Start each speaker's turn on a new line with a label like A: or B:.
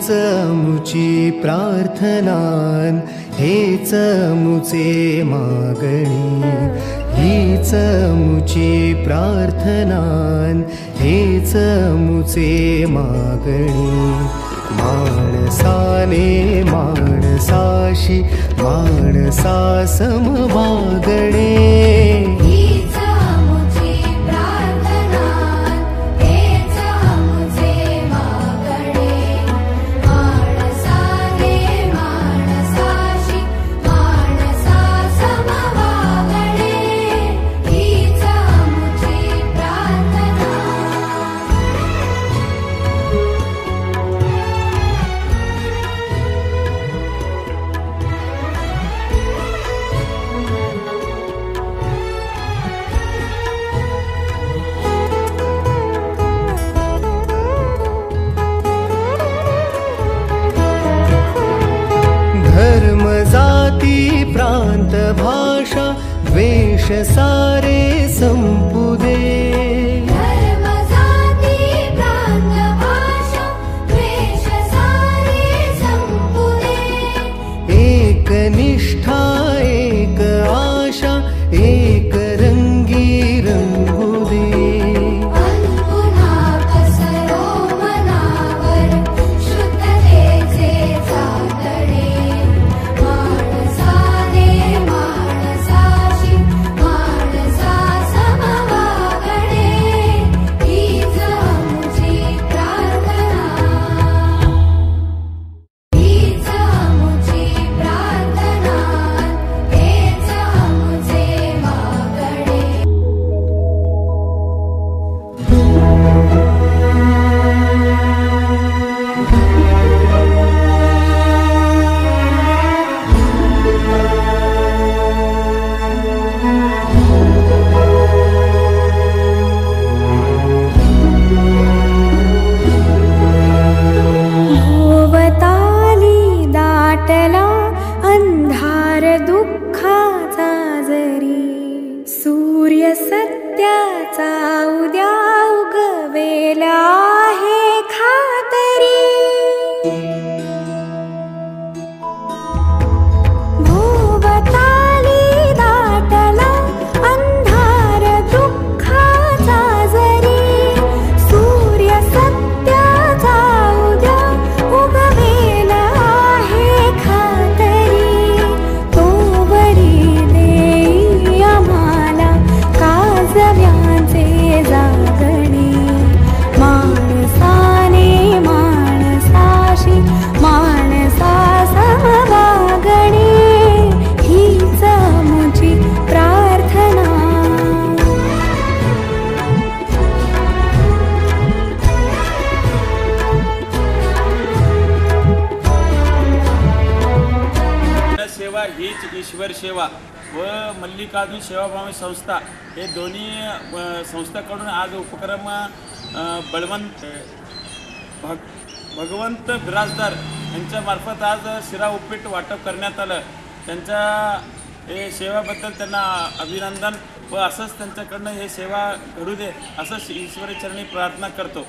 A: हीच अमुची प्रार्थनान, हेच अमुचे मागणी, हीच अमुची प्रार्थनान, हेच अमुचे मागणी। माणसाने माणसाशी माणसा समवागणे, धर्म जाती प्रांत भाषा द्वेष सारे संपू दे,
B: धर्म जाती प्रांत भाषा द्वेष सारे संपू दे।
A: एक निष्ठा एक आशा एक रंगी रंगू दे,
B: अंधार दुःखाचा जरी, सूर्य सत्याचा उद्या उगवेला आहे खातरी। भोवताली दाटला अंधार दुःखाचा जरी, सूर्य सत्याचा उद्या उगवेला आहे खातरी। तोवरी देई आम्हाला काजव्याचे जागणे, माणसाने माणसाशी माणसा समवागणे, हीच आमुची प्रार्थना।
C: सेवा हीच ईश्वर सेवा व मल्लिकार्जुन सेवाभावी संस्था हे दोन्ही संस्थाकडून आज उपक्रम भगवंत बिराजदार यांच्यामार्फत आज शिरा उपीट वाटप करण्यात आलं। त्यांच्या हे सेवाबद्दल त्यांना अभिनंदन व असंच त्यांच्याकडनं हे सेवा घडू दे असं ईश्वरी चरणी प्रार्थना करतो।